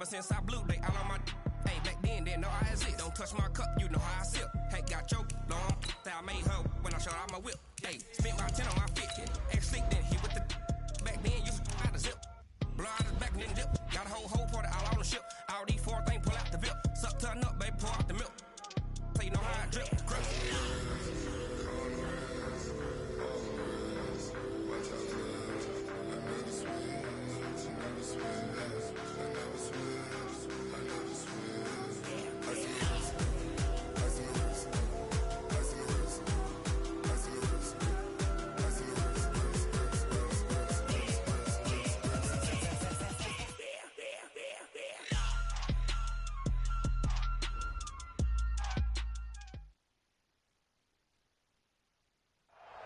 Ever since I blew, they all on my hey, back then, didn't know I exist. Don't touch my cup, you know how I sip. Hey, got your long, that I made her when I showed out my whip. Hey, spent my 10 on my 50. Ex-slick, then hit with the back then, used to out the zip. Blow out his back and then dip. Got a whole party all on the ship. All these four things, pull out the VIP. Suck, turn up, baby, pour out the milk. So you know how I drip.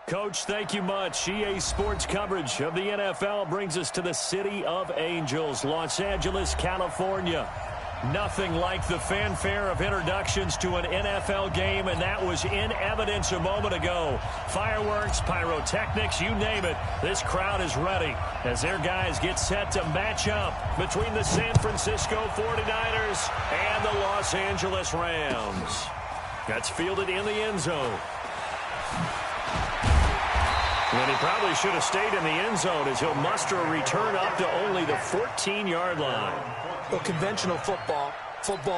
Coach, thank you much. EA Sports coverage of the NFL brings us to the City of Angels, Los Angeles, California. Nothing like the fanfare of introductions to an NFL game, and that was in evidence a moment ago. Fireworks, pyrotechnics, you name it. This crowd is ready as their guys get set to match up between the San Francisco 49ers and the Los Angeles Rams. That's fielded in the end zone. And he probably should have stayed in the end zone as he'll muster a return up to only the 14-yard line. Well, conventional football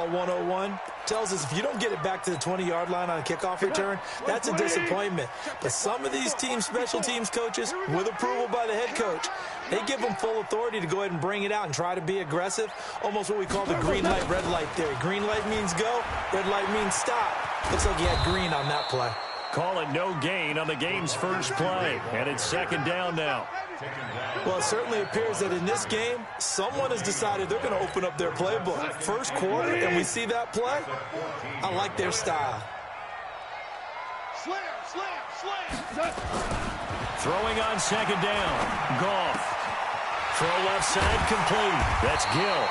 101, tells us if you don't get it back to the 20-yard line on a kickoff return, that's a disappointment. But some of these teams, special teams coaches, with approval by the head coach, they give them full authority to go ahead and bring it out and try to be aggressive, almost what we call the green light, red light theory. Green light means go, red light means stop. Looks like he had green on that play. Call it no gain on the game's first play, and it's second down now. Well, it certainly appears that in this game, someone has decided they're going to open up their playbook. First quarter, and we see that play. I like their style. Slam. Throwing on second down. Goff. Throw left side complete. That's Gill.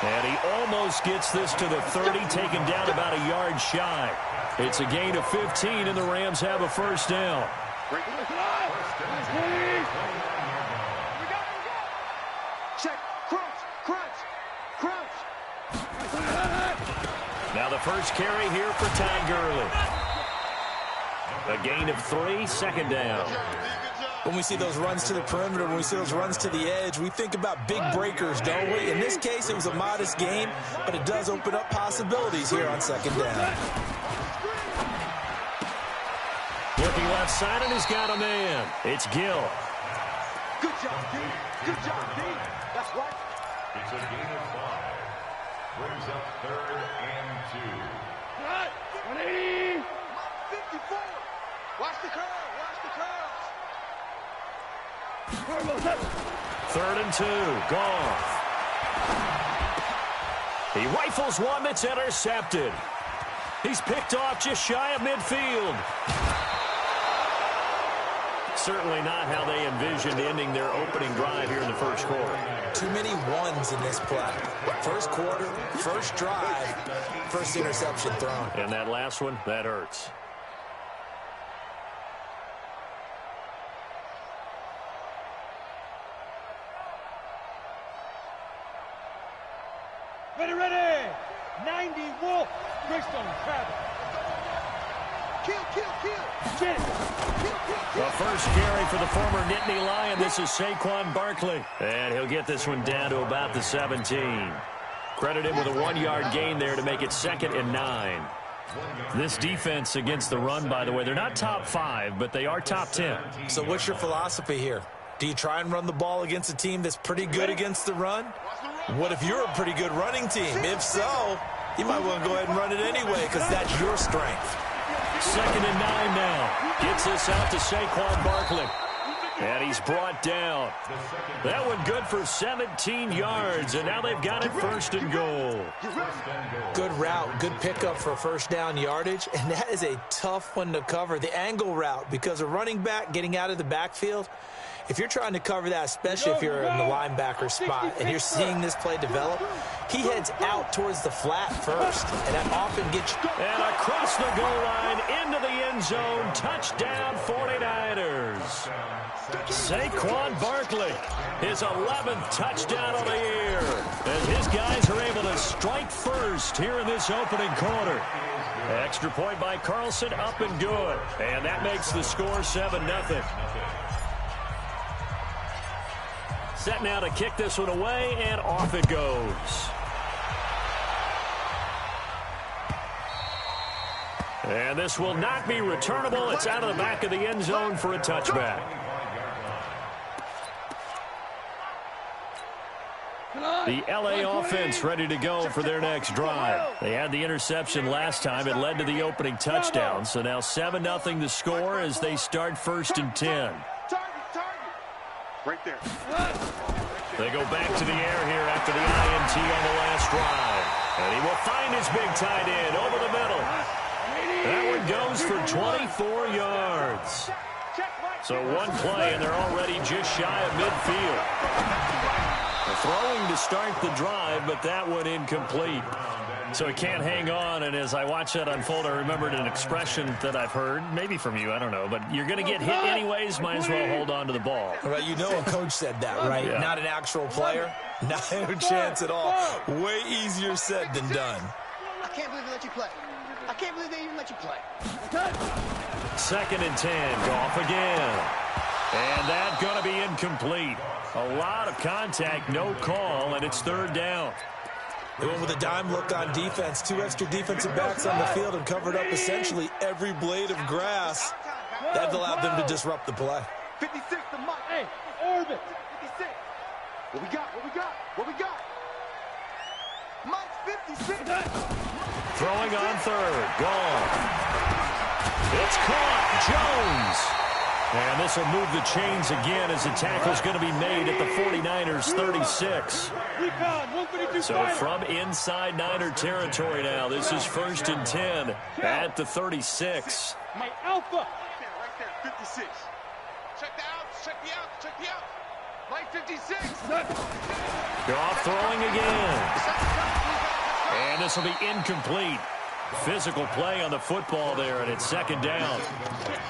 And he almost gets this to the 30, taken down about a yard shy. It's a gain of 15, and the Rams have a first down. Check. Crouch. Now the first carry here for Todd Gurley. A gain of 3, second down. When we see those runs to the perimeter, when we see those runs to the edge, we think about big breakers, don't we? In this case, it was a modest gain, but it does open up possibilities here on second down. Looking left side, and he's got a man. It's Gill. Good job, D. That's right. It's a gain of 5. Brings up 3rd and 2. Right. 180. 54. Watch the curve. 3rd and 2. Goff. He rifles one that's intercepted. He's picked off just shy of midfield. Certainly not how they envisioned ending their opening drive here in the first quarter. Too many ones in this play. First quarter, first drive, first interception thrown. And that last one, that hurts. Ready. 90 Wolf. Greystone Travis. Kill. Get it. The first carry for the former Nittany Lion. This is Saquon Barkley. And he'll get this one down to about the 17. Credit him with a 1-yard gain there to make it 2nd and 9. This defense against the run, by the way, they're not top 5, but they are top 10. So what's your philosophy here? Do you try and run the ball against a team that's pretty good against the run? What if you're a pretty good running team? If so, you might want to go ahead and run it anyway because that's your strength. 2nd and 9 now. Gets this out to Saquon Barkley. And he's brought down. That one good for 17 yards, and now they've got it 1st and goal. Good route, good pickup for first down yardage, and that is a tough one to cover. The angle route, because a running back getting out of the backfield, if you're trying to cover that, especially if you're in the linebacker spot and you're seeing this play develop, he heads out towards the flat first, and that often gets you. And across the goal line, into the end zone, touchdown 49ers. Saquon Barkley, his 11th touchdown of the year, as his guys are a strike first here in this opening quarter. Extra point by Carlson, up and good. And that makes the score 7-0. Set now to kick this one away, and off it goes. And this will not be returnable. It's out of the back of the end zone for a touchback. The L.A. offense ready to go for their next drive. They had the interception last time. It led to the opening touchdown. So now 7-0 the score as they start 1st and 10. Right there. They go back to the air here after the INT on the last drive. And he will find his big tight end over the middle. That one goes for 24 yards. So one play, and they're already just shy of midfield. Throwing to start the drive, but that one incomplete. So he can't hang on, and as I watch that unfold, I remembered an expression that I've heard, maybe from you, I don't know, but you're going to get hit anyways, might as well hold on to the ball. Right, you know a coach said that, right? Yeah. Not an actual player. No chance at all. Way easier said than done. I can't believe they let you play. I can't believe they even let you play. 2nd and 10, Goff again. And that's going to be incomplete. A lot of contact, no call, and it's 3rd down. They went with a dime look on defense. 2 extra defensive backs on the field and covered up essentially every blade of grass. That allowed them to disrupt the play. 56 to Mike. Hey, orbit. 56. What we got? What we got? What we got? Mike 56. Throwing on 3rd. Gone. It's caught. Jones. And this will move the chains again as the tackle's going to be made at the 49ers 36. So from inside Niner territory now, this is 1st and 10 at the 36. Mike Alpha. Right there, 56. Check the outs, check the outs, check the outs. Mike 56. Goff throwing again. And this will be incomplete. Physical play on the football there, and it's 2nd down.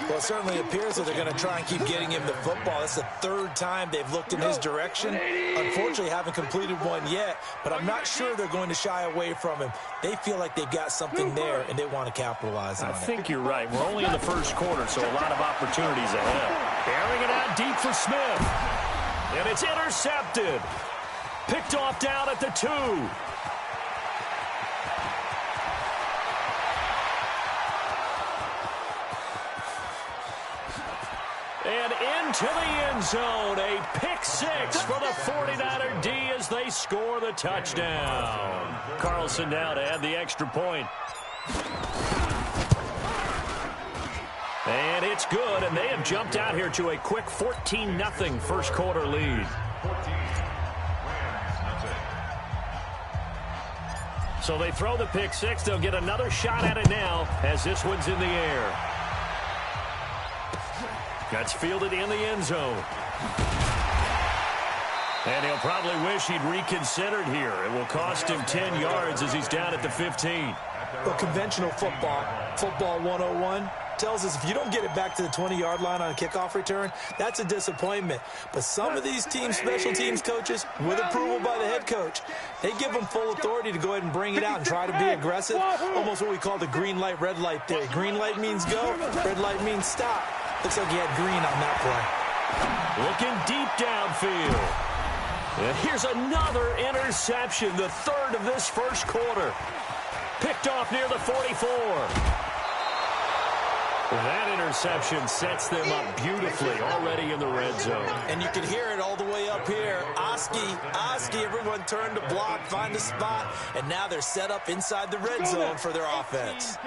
Well, it certainly appears that they're going to try and keep getting him the football. That's the 3rd time they've looked in his direction. Unfortunately, haven't completed one yet, but I'm not sure they're going to shy away from him. They feel like they've got something there, and they want to capitalize on it. I think you're right. We're only in the 1st quarter, so a lot of opportunities ahead. Airing it out deep for Smith. And it's intercepted. Picked off down at the 2. And into the end zone, a pick 6 for the 49er D as they score the touchdown. Carlson now to add the extra point. And it's good, and they have jumped out here to a quick 14-0 1st quarter lead. So they throw the pick 6. They'll get another shot at it now as this one's in the air. That's fielded in the end zone. And he'll probably wish he'd reconsidered here. It will cost him 10 yards as he's down at the 15. Well, conventional football 101, tells us if you don't get it back to the 20-yard line on a kickoff return, that's a disappointment. But some of these teams, special teams coaches, with approval by the head coach, they give them full authority to go ahead and bring it out and try to be aggressive. Almost what we call the green light, red light theory. Green light means go, red light means stop. Looks like he had green on that play. Looking deep downfield. And here's another interception, the 3rd of this 1st quarter. Picked off near the 44. That interception sets them up beautifully already in the red zone. And you can hear it all the way up here. Oski, everyone turned to block, find a spot, and now they're set up inside the red zone for their offense.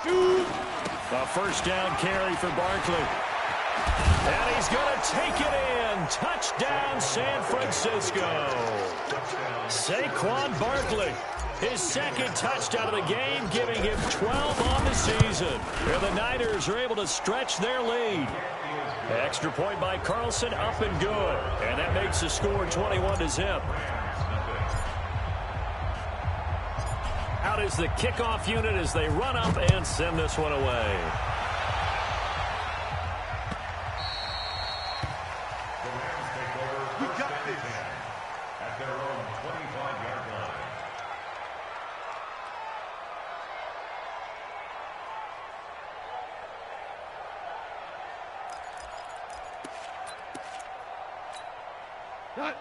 A 1st down carry for Barkley. And he's going to take it in. Touchdown, San Francisco. Saquon Barkley, his 2nd touchdown of the game, giving him 12 on the season. And the Niners are able to stretch their lead. Extra point by Carlson, up and good. And that makes the score 21-0. Out is the kickoff unit as they run up and send this one away. We got this.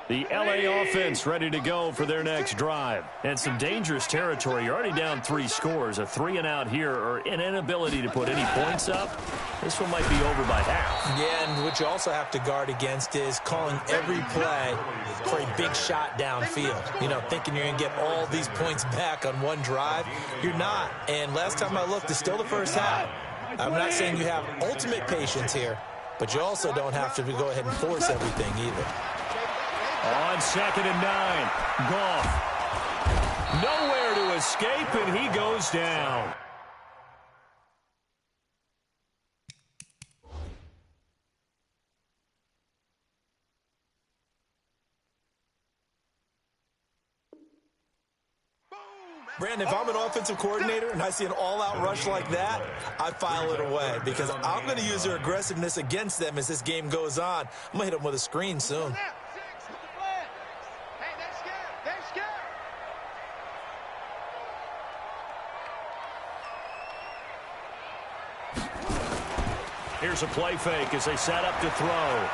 The LA offense ready to go for their next drive. And some dangerous territory. You're already down 3 scores. A 3-and-out here or an inability to put any points up. This one might be over by half. Yeah, and what you also have to guard against is calling every play for a big shot downfield. You know, thinking you're going to get all these points back on one drive. You're not. And last time I looked, it's still the first half. I'm not saying you have ultimate patience here, but you also don't have to go ahead and force everything either. On 2nd and 9, Goff. Nowhere to escape, and he goes down. Brandon, if I'm an offensive coordinator and I see an all-out rush like that, I file it away because I'm going to use their aggressiveness against them as this game goes on. I'm going to hit them with a screen soon. Here's a play fake as they set up to throw.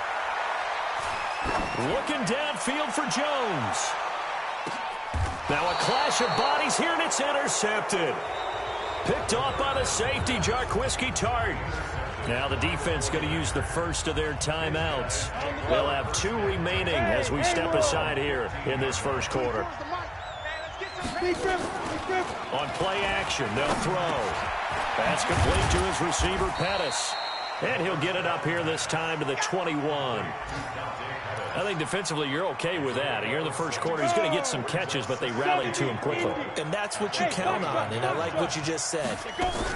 Looking downfield for Jones. Now a clash of bodies here, and it's intercepted. Picked off by the safety, Jarquiski Tart. Now the defense going to use the first of their timeouts. They'll have 2 remaining as we step aside here in this first quarter. On play action, they'll throw. Pass complete to his receiver, Pettis. And he'll get it up here this time to the 21. I think defensively you're okay with that. Here in the first quarter, he's going to get some catches, but they rallied to him quickly. And that's what you count on, and I like what you just said.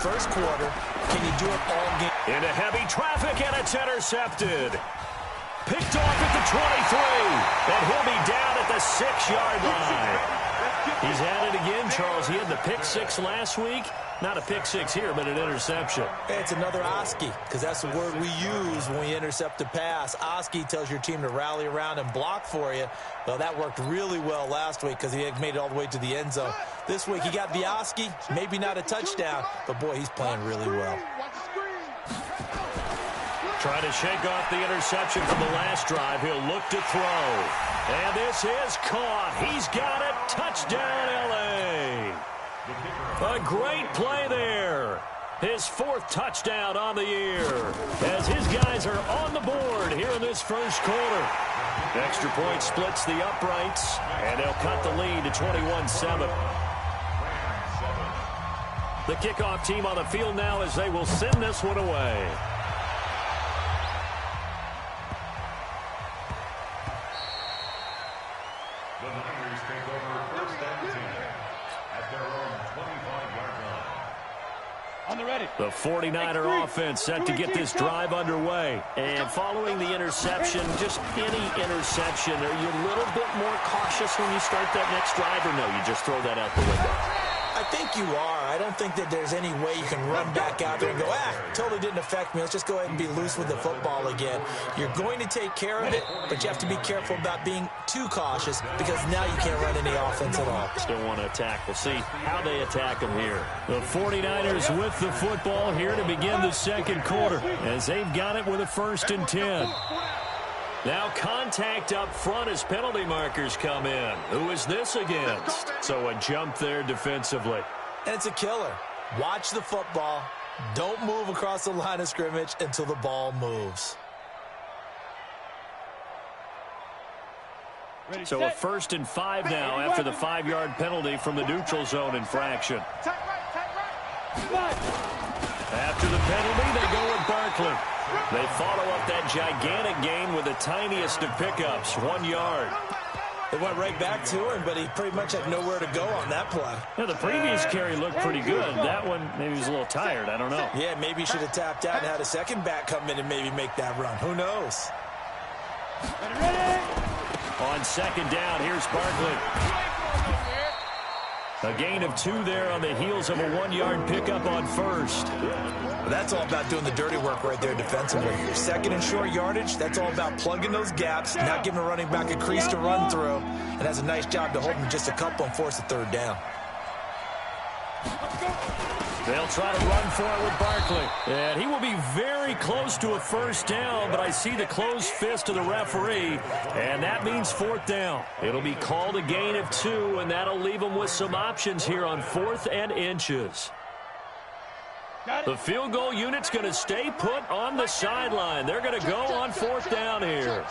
First quarter, can you do it all game? Into heavy traffic, and it's intercepted. Picked off at the 23, and he'll be down at the 6-yard line. He's at it again, Charles. He had the pick 6 last week. Not a pick 6 here, but an interception. It's another Oski, because that's the word we use when we intercept a pass. Oski tells your team to rally around and block for you. Well, that worked really well last week because he had made it all the way to the end zone. This week he got the Oski, maybe not a touchdown, but boy, he's playing really well. Trying to shake off the interception from the last drive. He'll look to throw. And this is caught. He's got it. Touchdown, L.A. A great play there. His 4th touchdown on the year as his guys are on the board here in this first quarter. Extra point splits the uprights, and they'll cut the lead to 21-7. The kickoff team on the field now as they will send this one away. The Niners take over 1st and 10 at their own 25-yard line. On the ready. The 49er offense set to get this drive underway. And following the interception, just any interception, are you a little bit more cautious when you start that next drive, or no, you just throw that out the window? I think you are. I don't think that there's any way you can run back out there and go, totally didn't affect me. Let's just go ahead and be loose with the football again. You're going to take care of it, but you have to be careful about being too cautious because now you can't run any offense at all. Still want to attack. We'll see how they attack them here. The 49ers with the football here to begin the second quarter as they've got it with a 1st and 10. Now contact up front as penalty markers come in. Who is this against? So a jump there defensively. And it's a killer. Watch the football. Don't move across the line of scrimmage until the ball moves. So a 1st and 5 now after the 5-yard penalty from the neutral zone infraction. After the penalty, they go with Barkley. They follow up that gigantic gain with the tiniest of pickups, 1 yard. They went right back to him, but he pretty much had nowhere to go on that play. Yeah, the previous carry looked pretty good. That one, maybe he was a little tired. I don't know. Yeah, maybe he should have tapped out and had a second back come in and maybe make that run. Who knows? On 2nd down, here's Barkley. A gain of 2 there on the heels of a 1-yard pickup on 1st. Well, that's all about doing the dirty work right there defensively. 2nd and short yardage, that's all about plugging those gaps, not giving a running back a crease to run through, and has a nice job to hold him just a couple and force a 3rd down. They'll try to run for it with Barkley. And he will be very close to a first down, but I see the closed fist of the referee, and that means fourth down. It'll be called a gain of 2, and that'll leave them with some options here on 4th and inches. The field goal unit's going to stay put on the sideline. They're going to go on 4th down here.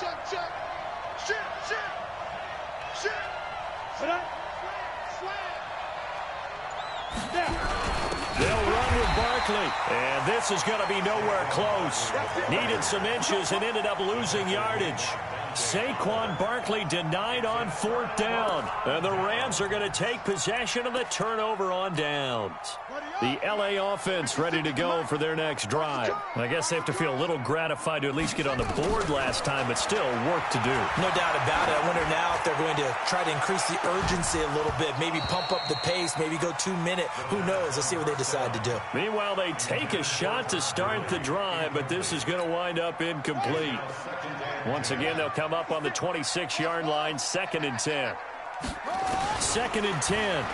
They'll run with Barkley, and this is going to be nowhere close. Needed some inches and ended up losing yardage. Saquon Barkley denied on 4th down, and the Rams are going to take possession of the turnover on downs. The LA offense ready to go for their next drive. I guess they have to feel a little gratified to at least get on the board last time, but still work to do. No doubt about it. I wonder now if they're going to try to increase the urgency a little bit, maybe pump up the pace, maybe go 2-minute. Who knows? Let's see what they decide to do. Meanwhile, they take a shot to start the drive, but this is going to wind up incomplete. Once again, they'll come up on the 26-yard line, 2nd and 10. 2nd and 10.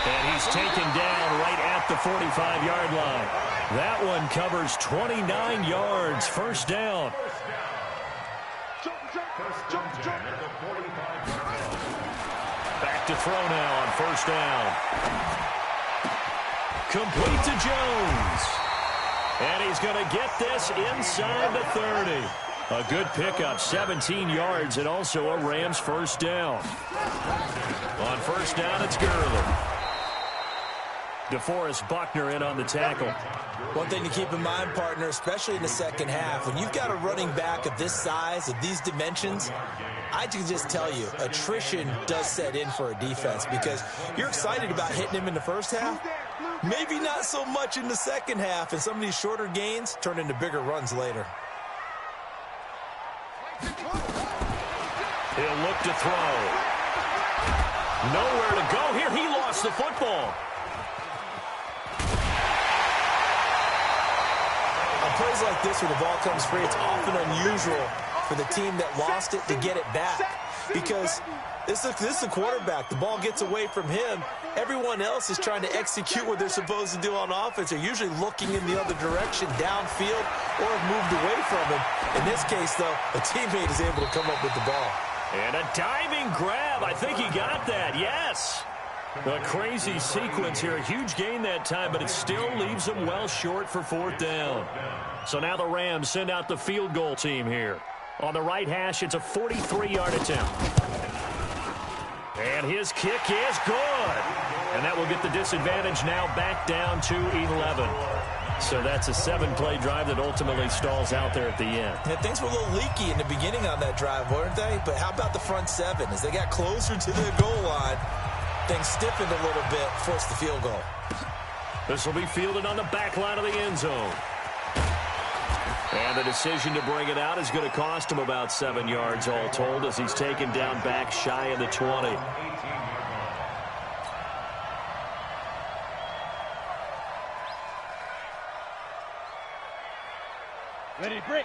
And he's taken down right at the 45-yard line. That one covers 29 yards, first down. Back to throw now on first down. Complete to Jones. And he's going to get this inside the 30. A good pickup, 17 yards, and also a Rams first down. On first down, it's Gurley. DeForest Buckner in on the tackle. One thing to keep in mind, partner, especially in the second half, when you've got a running back of this size, of these dimensions, I can just tell you, attrition does set in for a defense because you're excited about hitting him in the first half. Maybe not so much in the second half, and some of these shorter gains turn into bigger runs later. He'll look to throw. Nowhere to go here. He lost the football. On plays like this where the ball comes free, it's often unusual for the team that lost it to get it back because this is the quarterback. The ball gets away from him. Everyone else is trying to execute what they're supposed to do on offense. They're usually looking in the other direction, downfield, or have moved away from him. In this case, though, a teammate is able to come up with the ball. And a diving grab. I think he got that. Yes. A crazy sequence here. A huge gain that time, but it still leaves them well short for fourth down. So now the Rams send out the field goal team here. On the right hash, it's a 43-yard attempt. And his kick is good. And that will get the disadvantage now back down to 11. So that's a 7-play drive that ultimately stalls out there at the end. Yeah, things were a little leaky in the beginning on that drive, weren't they? But how about the front seven? As they got closer to the goal line, things stiffened a little bit, forced the field goal. This will be fielded on the back line of the end zone. And the decision to bring it out is going to cost him about 7 yards all told as he's taken down back shy of the 20.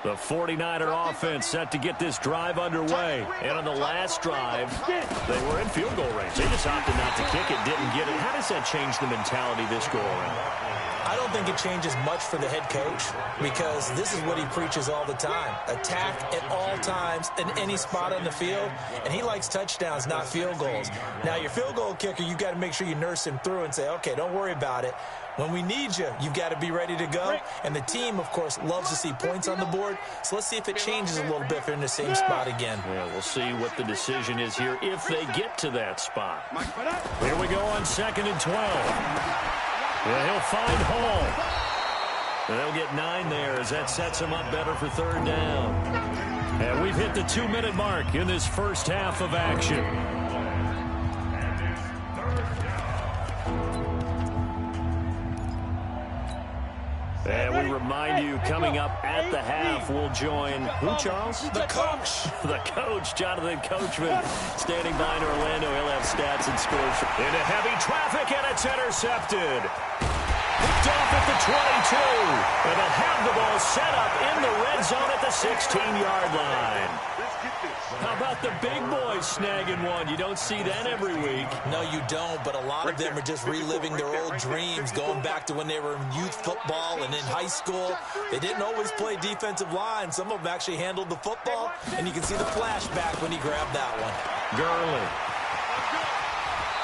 The 49er offense set to get this drive underway. And on the last drive, they were in field goal range. They just opted not to kick it, didn't get it. How does that change the mentality this go around? I don't think it changes much for the head coach because this is what he preaches all the time. Attack at all times in any spot on the field, and he likes touchdowns, not field goals. Now, your field goal kicker, you've got to make sure you nurse him through and say, okay, don't worry about it. When we need you, you've got to be ready to go. And the team, of course, loves to see points on the board. So let's see if it changes a little bit if they're in the same spot again. Yeah, we'll see what the decision is here if they get to that spot. Here we go on 2nd and 12. Yeah, he'll find Hall. And they'll get 9 there as that sets him up better for third down. And we've hit the 2-minute mark in this first half of action. And we remind you, coming up at the half, we'll join who, Charles? The coach. The coach, Jonathan Coachman, standing by in Orlando. He'll have stats and scores. Into heavy traffic, and it's intercepted. Picked off at the 22. And they'll have the ball set up in the red zone at the 16-yard line. How about about the big boys snagging one? You don't see that every week. No, you don't, but a lot of them are just reliving their old dreams, going back to when they were in youth football and in high school. They didn't always play defensive line. Some of them actually handled the football, and you can see the flashback when he grabbed that one. Gurley.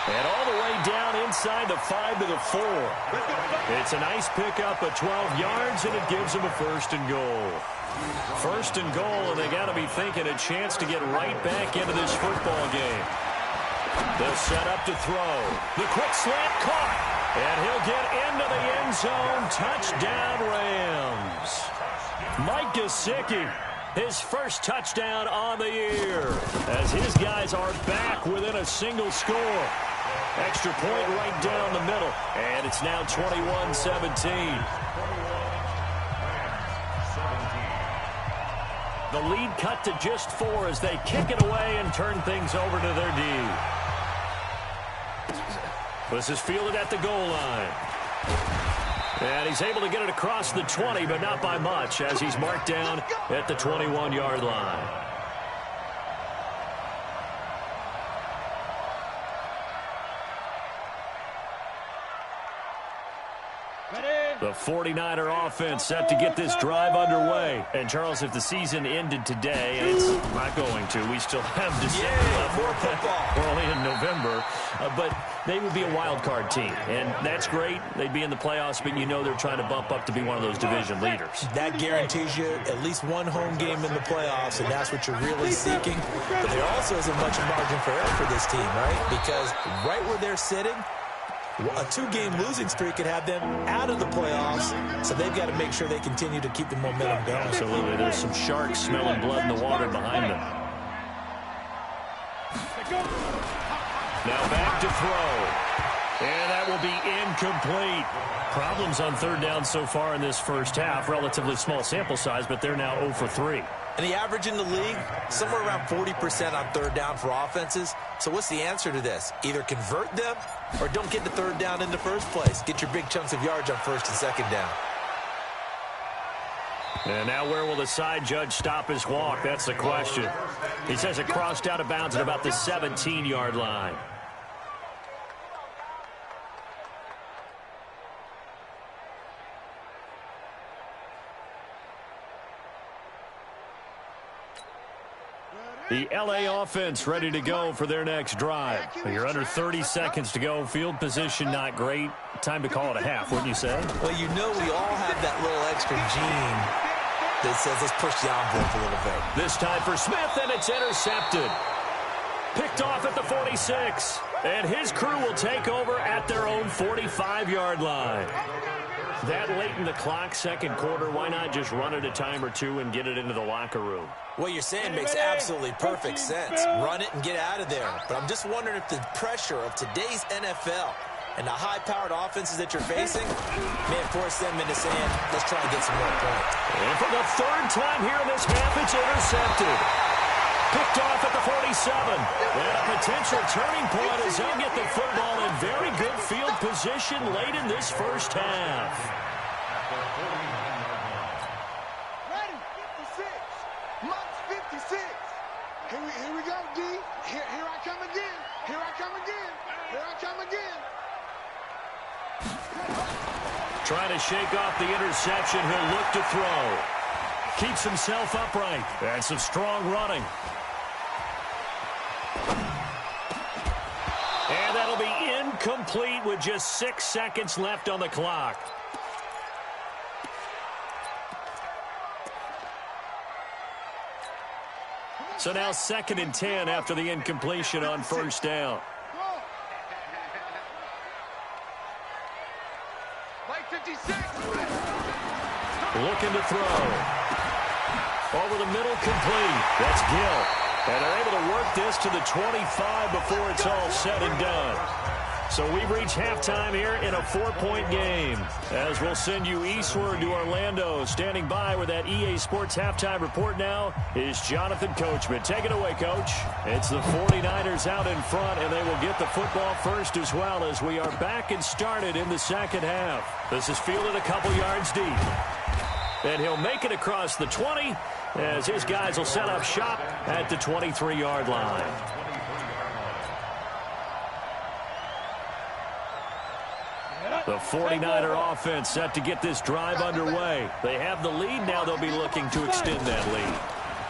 And all the way down inside the 5 to the 4. It's a nice pickup of 12 yards, and it gives them a 1st and goal. 1st and goal, and they got to be thinking a chance to get right back into this football game. They'll set up to throw. The quick slant caught, and he'll get into the end zone. Touchdown, Rams. Mike Gesicki, his first touchdown on the year, as his guys are back within a single score. Extra point right down the middle, and it's now 21-17. The lead cut to just 4 as they kick it away and turn things over to their D. This is fielded at the goal line. And he's able to get it across the 20, but not by much, as he's marked down at the 21-yard line. The 49er offense set to get this drive underway. And, Charles, if the season ended today, and it's not going to, we still have December left. More football. We're only in November. But they would be a wild card team, and that's great. They'd be in the playoffs, but you know they're trying to bump up to be one of those division leaders. That guarantees you at least one home game in the playoffs, and that's what you're really seeking. But there also isn't much margin for error for this team, right? Because right where they're sitting, a 2-game losing streak could have them out of the playoffs, so they've got to make sure they continue to keep the momentum going. Absolutely. There's some sharks smelling blood in the water behind them. Now back to throw. And that will be incomplete. Problems on 3rd down so far in this first half. Relatively small sample size, but they're now 0 for 3. And the average in the league, somewhere around 40% on 3rd down for offenses. So what's the answer to this? Either convert them or don't get the 3rd down in the first place. Get your big chunks of yards on 1st and 2nd down. And now where will the side judge stop his walk? That's the question. He says it crossed out of bounds at about the 17-yard line. The L.A. offense ready to go for their next drive. You're under 30 seconds to go. Field position not great. Time to call it a half, wouldn't you say? Well, you know we all have that little extra gene that says let's push the envelope a little bit. This time for Smith, and it's intercepted. Picked off at the 46. And his crew will take over at their own 45-yard line. That late in the clock, 2nd quarter, why not just run it a time or two and get it into the locker room? What you're saying makes absolutely perfect sense. Run it and get out of there. But I'm just wondering if the pressure of today's NFL and the high-powered offenses that you're facing may have forced them into saying, let's try and get some more points. And for the 3rd time here in this half, it's intercepted. Picked off at the 47. And a potential turning point as they'll get the football in very good field position late in this first half. Ready, 56. Lux 56. Here we go, D. Here I come again. Here I come again. Here I come again. Trying to shake off the interception. He'll look to throw. Keeps himself upright. And some strong running. And that'll be incomplete with just 6 seconds left on the clock. So now 2nd and 10 after the incompletion on 1st down. Mike 56. Looking to throw. Over the middle, complete. That's Gill. And they're able to work this to the 25 before it's all said and done. So we've reached halftime here in a 4-point game. As we'll send you eastward to Orlando. Standing by with that EA Sports halftime report now is Jonathan Coachman. Take it away, Coach. It's the 49ers out in front, and they will get the football first as well as we are back and started in the 2nd half. This is fielded a couple yards deep. And he'll make it across the 20 as his guys will set up shop at the 23-yard line. The 49er offense set to get this drive underway. They have the lead now. They'll be looking to extend that lead.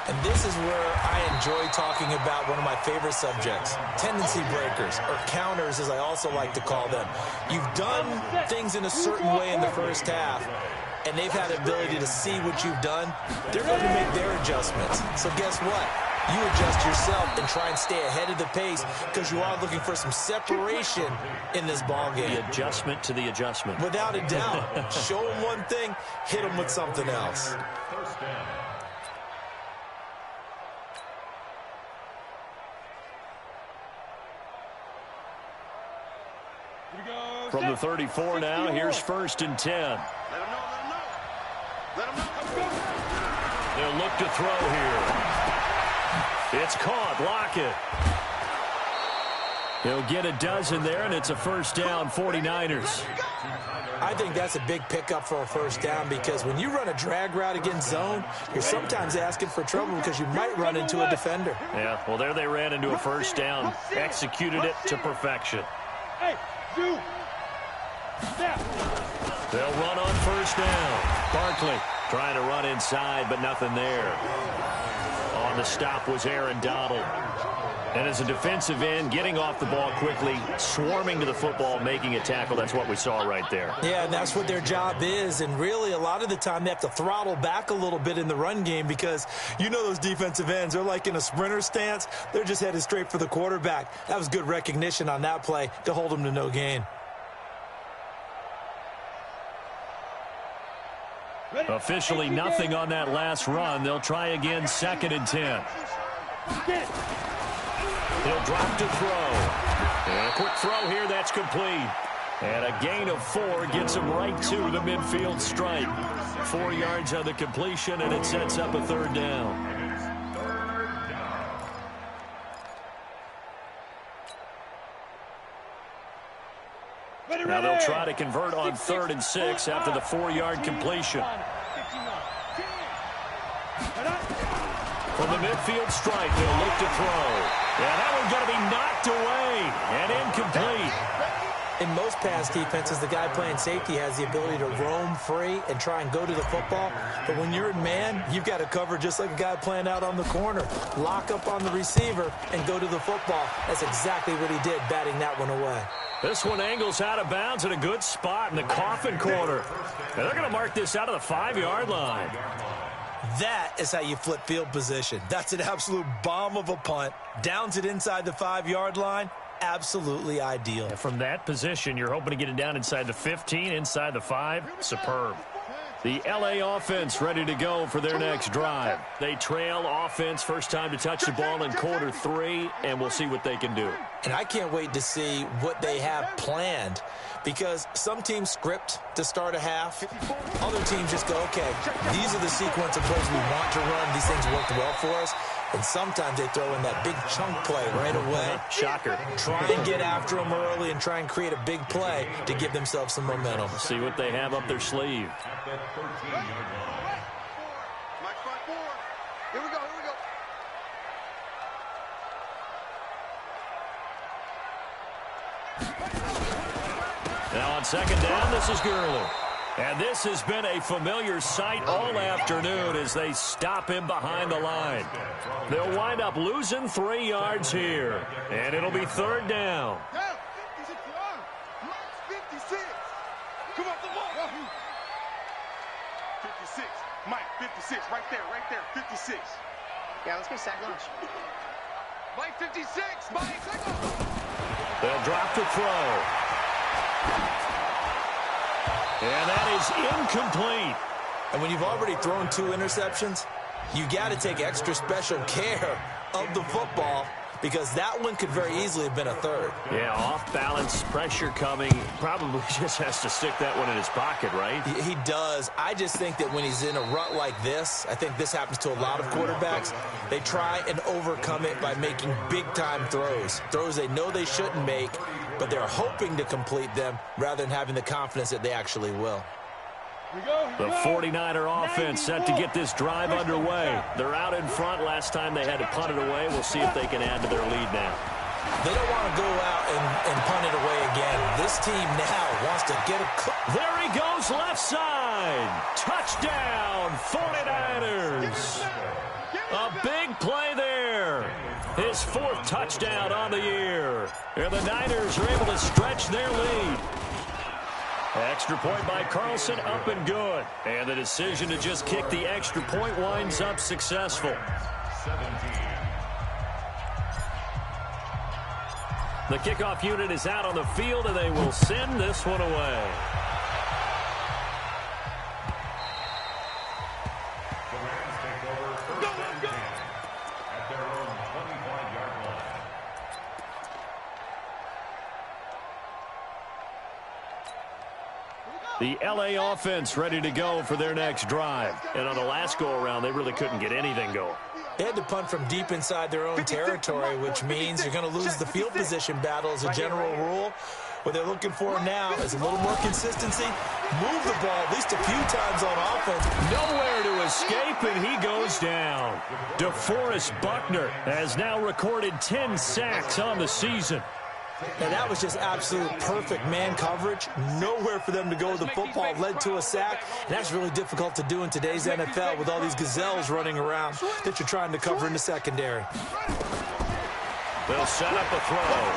And this is where I enjoy talking about one of my favorite subjects, tendency breakers, or counters as I also like to call them. You've done things in a certain way in the first half, and they've had the ability to see what you've done. They're going to make their adjustments. So guess what? You adjust yourself and try and stay ahead of the pace because you are looking for some separation in this ball game. The adjustment to the adjustment. Without a doubt. Show them one thing, hit them with something else. First down. From the 34 now, here's 1st and 10. Let him know. Let him know. They'll look to throw here. It's caught. Lockett. He'll get a dozen there, and it's a first down, 49ers. I think that's a big pickup for a first down because when you run a drag route against zone, you're sometimes asking for trouble because you might run into a defender. Yeah, well, there they ran into a first down, executed it to perfection. Hey, you. They'll run on first down. Barkley trying to run inside, but nothing there. On the stop was Aaron Donald. And as a defensive end, getting off the ball quickly, swarming to the football, making a tackle, that's what we saw right there. Yeah, and that's what their job is. And really, a lot of the time, they have to throttle back a little bit in the run game because you know those defensive ends, they're like in a sprinter stance. They're just headed straight for the quarterback. That was good recognition on that play to hold them to no gain. Officially nothing on that last run. They'll try again, 2nd and 10. He'll drop to throw. And a quick throw here, that's complete. And a gain of 4 gets him right to the midfield stripe. 4 yards on the completion, and it sets up a 3rd down. Now they'll try to convert on 3rd and 6 after the 4-yard completion. From the midfield stripe, they'll look to throw. Yeah, that one's going to be knocked away and incomplete. In most pass defenses, the guy playing safety has the ability to roam free and try and go to the football. But when you're in man, you've got to cover just like a guy playing out on the corner. Lock up on the receiver and go to the football. That's exactly what he did, batting that one away. This one angles out of bounds in a good spot in the coffin corner. And they're going to mark this out of the 5-yard line. That is how you flip field position. That's an absolute bomb of a punt. Downs it inside the 5-yard line. Absolutely ideal. And from that position, you're hoping to get it down inside the 15, inside the 5. Superb. The LA offense ready to go for their next drive. They trail offense, first time to touch the ball in quarter 3, and we'll see what they can do. And I can't wait to see what they have planned because some teams script to start a half. Other teams just go, okay, these are the sequence of plays we want to run. These things worked well for us. And sometimes they throw in that big chunk play right away. Shocker. Try and get after them early and try and create a big play to give themselves some momentum. See what they have up their sleeve. At that 13-yard line. Mike front 4. Here we go. Now on 2nd down, this is Gurley. And this has been a familiar sight all afternoon as they stop him behind the line. They'll wind up losing 3 yards here. And it'll be 3rd down. 56. Come on, 56. Mike, 56. Right there. 56. Yeah, let's go sack lunch. Mike, 56. Mike, take off. They'll drop to throw. And that is incomplete. And when you've already thrown 2 interceptions, you got to take extra special care of the football because that one could very easily have been a 3rd. Yeah, off balance, pressure coming. Probably just has to stick that one in his pocket, right? He does. I just think that when he's in a rut like this, I think this happens to a lot of quarterbacks, they try and overcome it by making big-time throws. Throws they know they shouldn't make, but they're hoping to complete them rather than having the confidence that they actually will. The 49er offense set to get this drive underway. They're out in front. Last time they had to punt it away. We'll see if they can add to their lead now. They don't want to go out and punt it away again. This team now wants to get a... There he goes, left side. Touchdown, 49ers. A big play there. His 4th touchdown on the year. And the Niners are able to stretch their lead. Extra point by Carlson, up and good. And the decision to just kick the extra point winds up successful. 17. The kickoff unit is out on the field, and they will send this one away. The Rams take over first and 10 at their own 25-yard line. The LA offense ready to go for their next drive. And on the last go-around, they really couldn't get anything going. They had to punt from deep inside their own territory, which means you're going to lose the field position battle as a general rule. What they're looking for now is a little more consistency. Move the ball at least a few times on offense. Nowhere to escape, and he goes down. DeForest Buckner has now recorded 10 sacks on the season. And that was just absolute perfect man coverage. Nowhere for them to go with the football. Led to a sack. And that's really difficult to do in today's NFL with all these gazelles running around that you're trying to cover in the secondary. They'll set up a throw.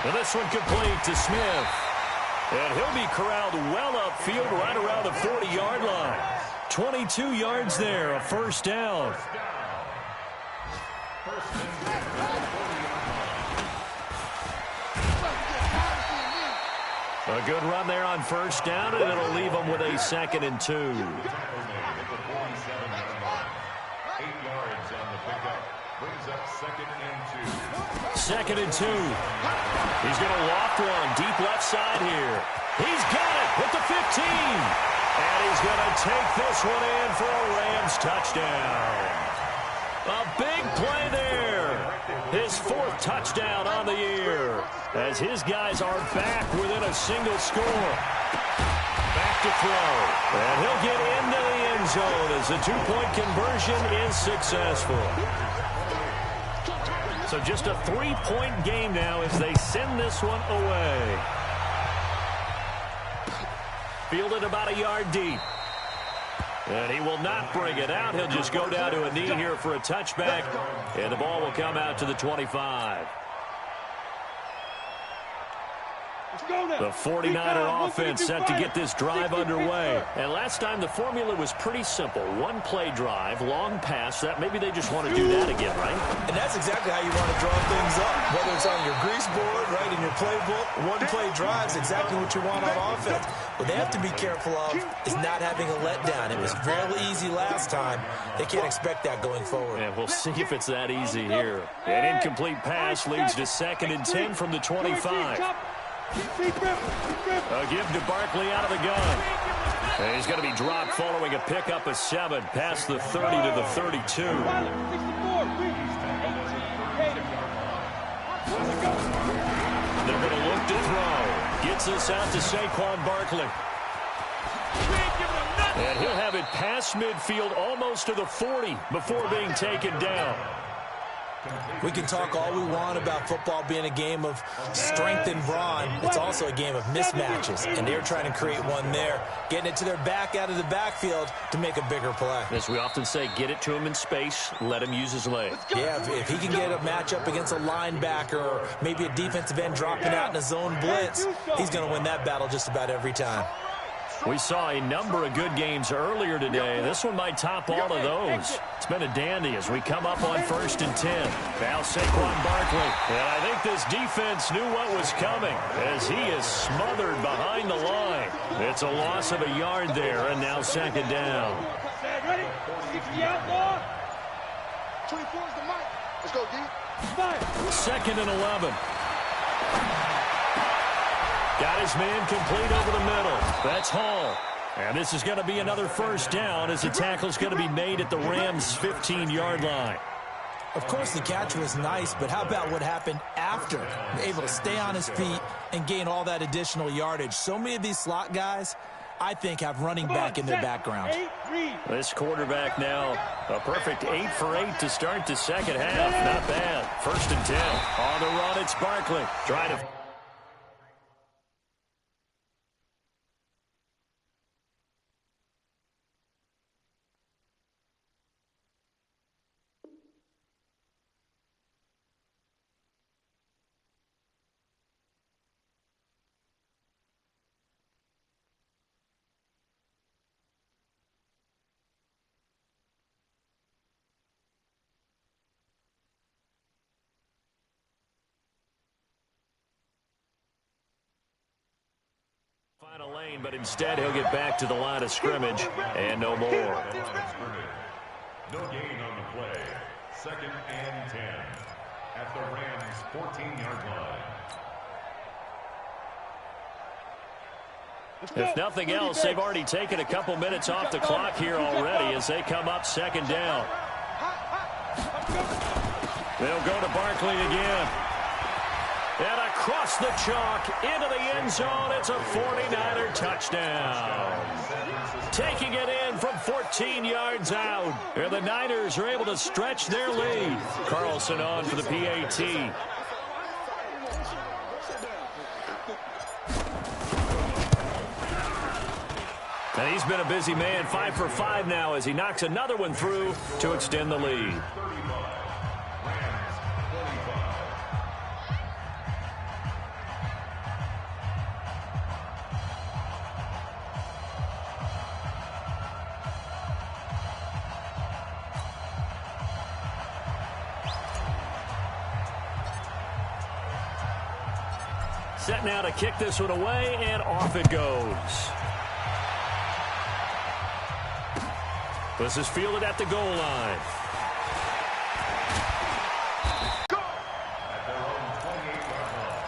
And this one complete to Smith. And he'll be corralled well upfield right around the 40-yard line. 22 yards there, a first down. A good run there on first down, and it'll leave them with a 2nd and 2. 8 yards on the pickup. Brings up 2nd and 2. 2nd and 2. He's going to loft one deep left side here. He's got it with the 15. And he's going to take this one in for a Rams touchdown. A big play there. His 4th touchdown on the year, as his guys are back within a single score. Back to throw. And he'll get into the end zone as the 2-point conversion is successful. So just a 3-point game now as they send this one away. Fielded about a yard deep. And he will not bring it out. He'll just go down to a knee here for a touchback. And the ball will come out to the 25. The 49er offense set to get this drive underway. And last time the formula was pretty simple. 1-play drive, long pass. That maybe they just want to do that again, right? And that's exactly how you want to draw things up. Whether it's on your grease board, right, in your playbook, 1-play drive is exactly what you want on offense. What they have to be careful of is not having a letdown. It was fairly easy last time. They can't expect that going forward. And we'll see if it's that easy here. An incomplete pass leads to 2nd and 10 from the 25. A give to Barkley out of the gun. And he's going to be dropped following a pickup of 7 past the 30 to the 32. They're going to look to throw. Gets this out to Saquon Barkley. And he'll have it past midfield almost to the 40 before being taken down. We can talk all we want about football being a game of strength and brawn. It's also a game of mismatches, and they're trying to create one there, getting it to their back out of the backfield to make a bigger play. As we often say, get it to him in space, let him use his leg. Yeah, if he can get a matchup against a linebacker or maybe a defensive end dropping out in a zone blitz, he's going to win that battle just about every time. We saw a number of good games earlier today. This one might top all of those. It's been a dandy as we come up on 1st and 10. Now Saquon Barkley. And I think this defense knew what was coming as he is smothered behind the line. It's a loss of a yard there, and now 2nd down. Ready? 60 out, 24 is the mic. Let's go, D. 2nd and 11. Got his man complete over the middle. That's Hall. And this is going to be another first down as the tackle's going to be made at the Rams' 15-yard line. Of course, the catch was nice, but how about what happened after? Able to stay on his feet and gain all that additional yardage. So many of these slot guys, I think, have running back in their background. This quarterback now, a perfect 8 for 8 to start the second half. Not bad. 1st and 10. On the run, it's Barkley. Trying to... Final lane, but instead he'll get back to the line of scrimmage and no more. No gain on the play. 2nd and 10 at the Rams' 14-yard line. If nothing else, they've already taken a couple minutes off the clock here already as they come up 2nd down. They'll go to Barkley again. And across the chalk into the end zone, it's a 49er touchdown. Taking it in from 14 yards out. And the Niners are able to stretch their lead. Carlson on for the PAT. And he's been a busy man, 5 for 5 now as he knocks another one through to extend the lead. Set now to kick this one away, and off it goes. This is fielded at the goal line. Go! At their own 28-yard line.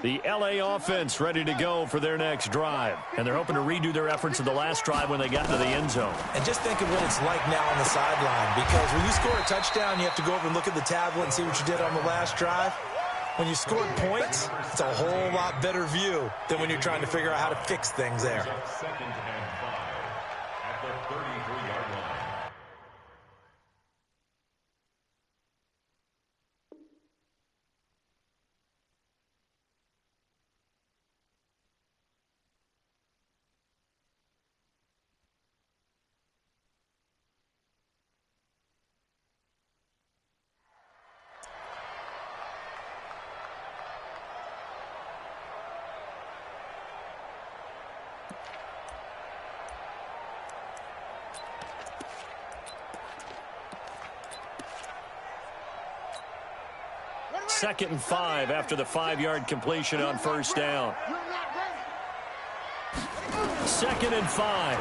The L.A. offense ready to go for their next drive. And they're hoping to redo their efforts of the last drive when they got to the end zone. And just think of what it's like now on the sideline, because when you score a touchdown, you have to go over and look at the tablet and see what you did on the last drive. When you scored points, it's a whole lot better view than when you're trying to figure out how to fix things there. 2nd and 5 at the 33-yard line. Second and 5 after the 5-yard completion on 1st down. 2nd and 5.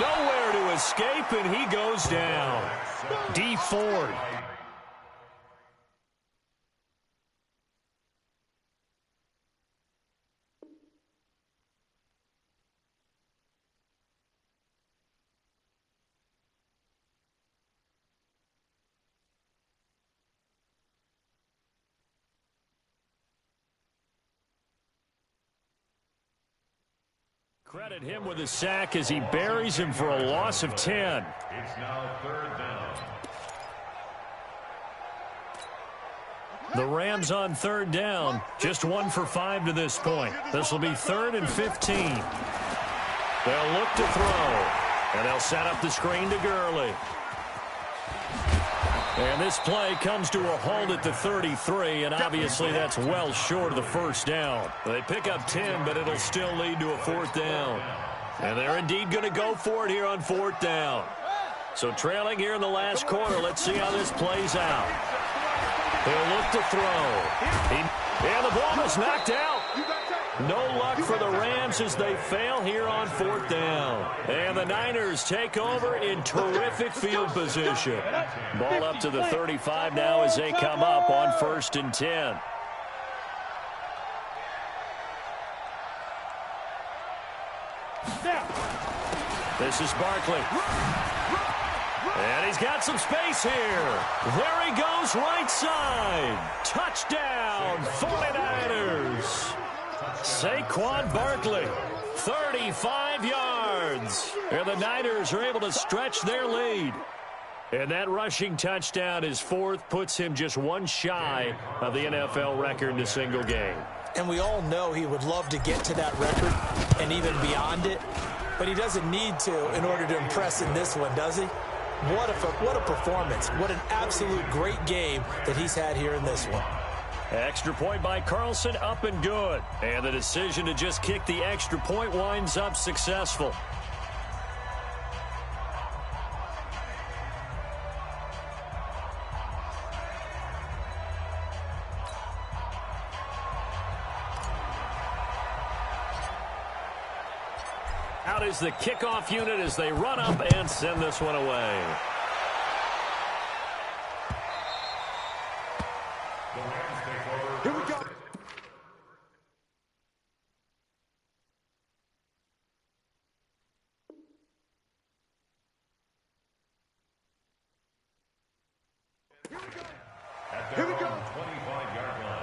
Nowhere to escape, and he goes down. D Ford. Credit him with a sack as he buries him for a loss of 10. It's now 3rd down. The Rams on 3rd down, just 1 for 5 to this point. This will be 3rd and 15. They'll look to throw, and they'll set up the screen to Gurley. And this play comes to a halt at the 33, and obviously that's well short of the 1st down. They pick up 10, but it'll still lead to a 4th down. And they're indeed going to go for it here on 4th down. So trailing here in the last quarter, let's see how this plays out. He'll look to throw. And the ball is knocked out. No luck for the Rams as they fail here on 4th down. And the Niners take over in terrific field position. Ball up to the 35 now as they come up on 1st and 10. This is Barkley. And he's got some space here. There he goes, right side. Touchdown, 49ers. Saquon Barkley, 35 yards. And the Niners are able to stretch their lead. And that rushing touchdown, his fourth, puts him just one shy of the NFL record in a single game. And we all know he would love to get to that record and even beyond it. But he doesn't need to in order to impress in this one, does he? What a performance. What an absolute great game that he's had here in this one. Extra point by Carlson, up and good. And the decision to just kick the extra point winds up successful. Out is the kickoff unit as they run up and send this one away. Here we go. Here we go. 25-yard line.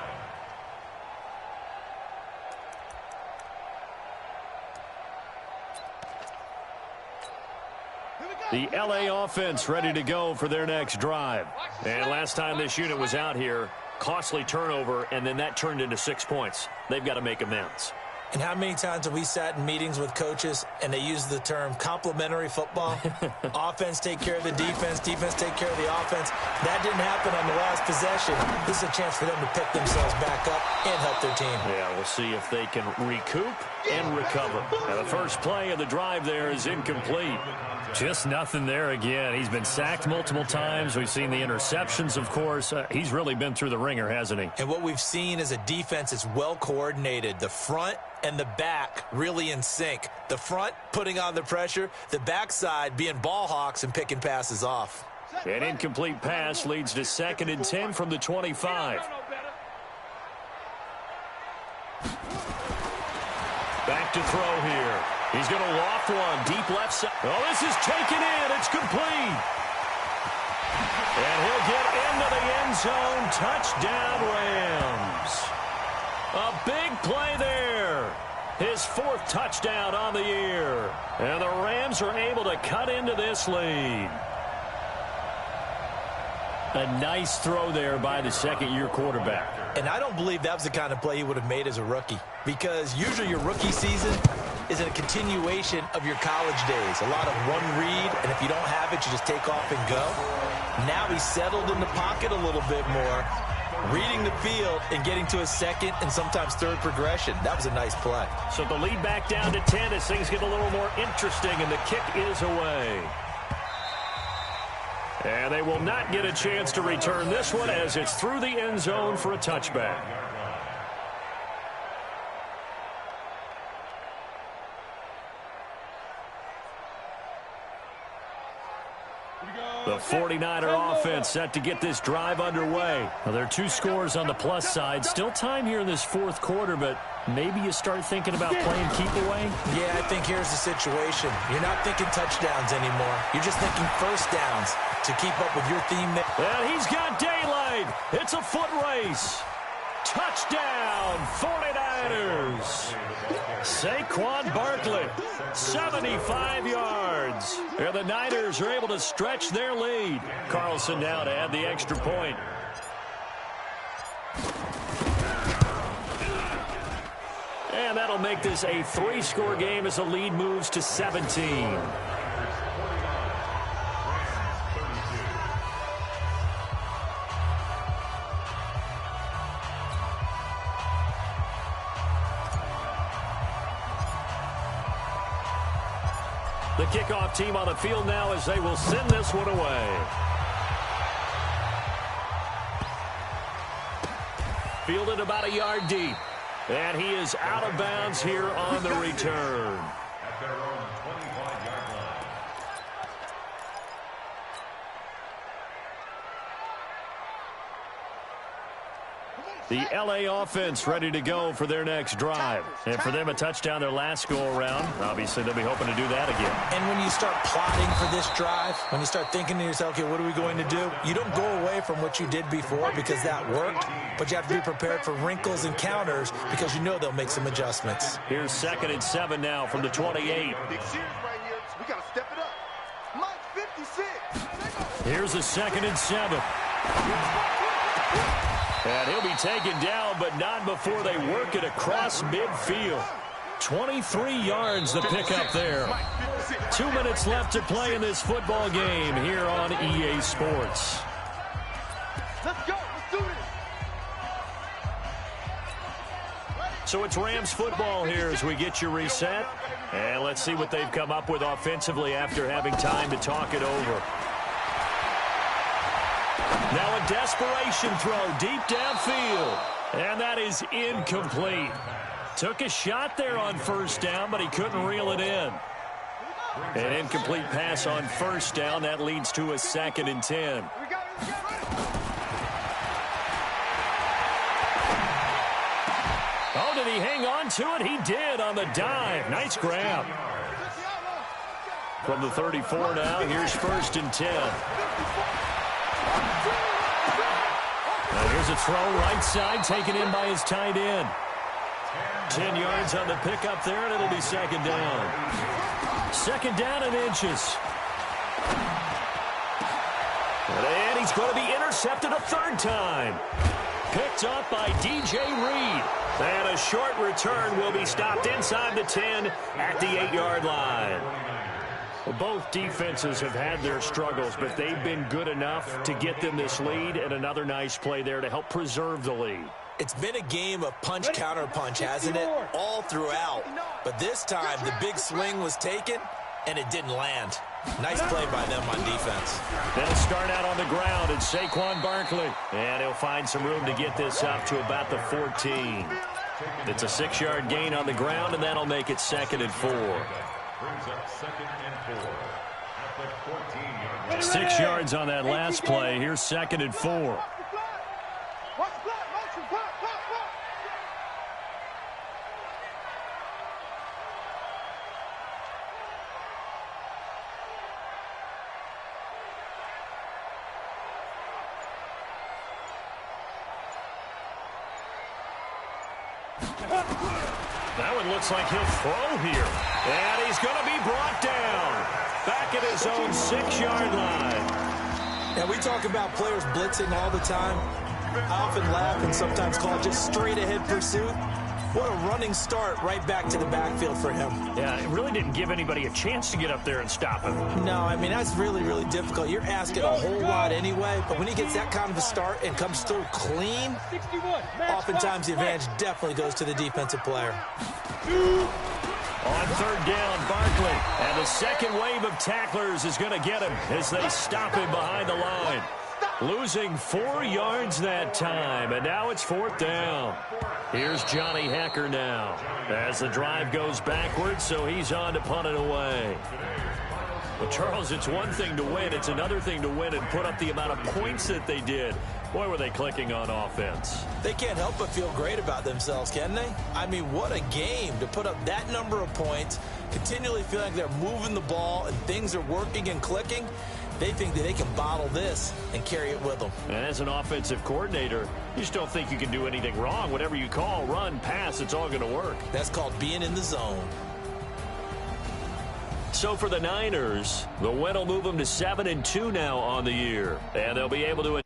The LA offense ready to go for their next drive. And last time this unit was out here, costly turnover, and then that turned into 6 points. They've got to make amends. And how many times have we sat in meetings with coaches and they use the term complementary football? Offense take care of the defense, defense take care of the offense. That didn't happen on the last possession. This is a chance for them to pick themselves back up and help their team. Yeah, we'll see if they can recoup and recover. Now, the first play of the drive there is incomplete. Just nothing there again. He's been sacked multiple times. We've seen the interceptions, of course. He's really been through the ringer, hasn't he? And what we've seen is a defense that's well coordinated. The front and the back really in sync. The front putting on the pressure, the backside being ball hawks and picking passes off. An incomplete pass leads to 2nd and 10 from the 25. Back to throw here. He's going to loft one deep left side. Oh, this is taken in. It's complete. And he'll get into the end zone. Touchdown, Rams. A big play there. His 4th touchdown on the year. And the Rams are able to cut into this lead. A nice throw there by the second-year quarterback. And I don't believe that was the kind of play he would have made as a rookie. Because usually your rookie season is a continuation of your college days. A lot of one read, and if you don't have it, you just take off and go. Now he's settled in the pocket a little bit more, reading the field and getting to a second and sometimes third progression. That was a nice play. So the lead back down to 10 as things get a little more interesting, and the kick is away. And they will not get a chance to return this one as it's through the end zone for a touchback. The 49er offense set to get this drive underway. Well, there are 2 scores on the plus side. Still time here in this 4th quarter, but maybe you start thinking about playing keep away? Yeah, I think here's the situation. You're not thinking touchdowns anymore. You're just thinking first downs to keep up with your theme there. And he's got daylight. It's a foot race. Touchdown, 49ers. Saquon Barkley, 75 yards. And the Niners are able to stretch their lead. Carlson now to add the extra point. And that'll make this a 3-score game as the lead moves to 17. The kickoff team on the field now as they will send this one away. Fielded about a yard deep. And he is out of bounds here on the return. At their own 25-yard line. Come on. The L.A. offense ready to go for their next drive. And for them, a touchdown their last go-around. Obviously, they'll be hoping to do that again. And when you start plotting for this drive, when you start thinking to yourself, okay, what are we going to do? You don't go away from what you did before because that worked, but you have to be prepared for wrinkles and counters because you know they'll make some adjustments. Here's 2nd and 7 now from the 28. Big series right here, so we got to step it up. Mike 56. Here's a 2nd and 7. And he'll be taken down, but not before they work it across midfield. 23 yards the pickup there. 2 minutes left to play in this football game here on EA Sports. Let's go. Let's do this. So it's Rams football here as we get you reset. And let's see what they've come up with offensively after having time to talk it over. Now a desperation throw deep downfield. And that is incomplete. Took a shot there on 1st down, but he couldn't reel it in. An incomplete pass on 1st down. That leads to a 2nd and 10. Oh, did he hang on to it? He did on the dive. Nice grab. From the 34 now, here's 1st and 10. Now here's a throw right side, taken in by his tight end. 10 yards on the pickup there, and it'll be 2nd down. 2nd down and inches. And he's going to be intercepted a 3rd time. Picked up by DJ Reed. And a short return will be stopped inside the 10 at the 8-yard line. Both defenses have had their struggles, but they've been good enough to get them this lead, and another nice play there to help preserve the lead. It's been a game of punch-counter-punch, hasn't it? All throughout. But this time, the big swing was taken, and it didn't land. Nice play by them on defense. They'll start out on the ground, and Saquon Barkley. And he'll find some room to get this up to about the 14. It's a 6-yard gain on the ground, and that'll make it 2nd and 4. Brings up 2nd and 4 at the 14-yard line. 6 yards on that last play. Here's 2nd and 4. That one looks like he'll throw here. And he's going to be brought down. Back at his own 6-yard line. Now, we talk about players blitzing all the time. I often laugh and sometimes call it just straight-ahead pursuit. What a running start right back to the backfield for him. Yeah, it really didn't give anybody a chance to get up there and stop him. No, I mean, that's really, really difficult. You're asking a whole lot anyway, but when he gets that kind of a start and comes through clean, oftentimes the advantage definitely goes to the defensive player. On 3rd down, Barkley. And the second wave of tacklers is going to get him as they stop him behind the line. Losing 4 yards that time, and now it's 4th down. Here's Johnny Hecker now as the drive goes backwards, so he's on to punt it away. Well, Charles, it's one thing to win. It's another thing to win and put up the amount of points that they did. Boy, were they clicking on offense. They can't help but feel great about themselves, can they? I mean, what a game to put up that number of points, continually feeling like they're moving the ball and things are working and clicking. They think that they can bottle this and carry it with them. And as an offensive coordinator, you just don't think you can do anything wrong. Whatever you call, run, pass, it's all going to work. That's called being in the zone. So for the Niners, the win will move them to 7-2 now on the year. And they'll be able to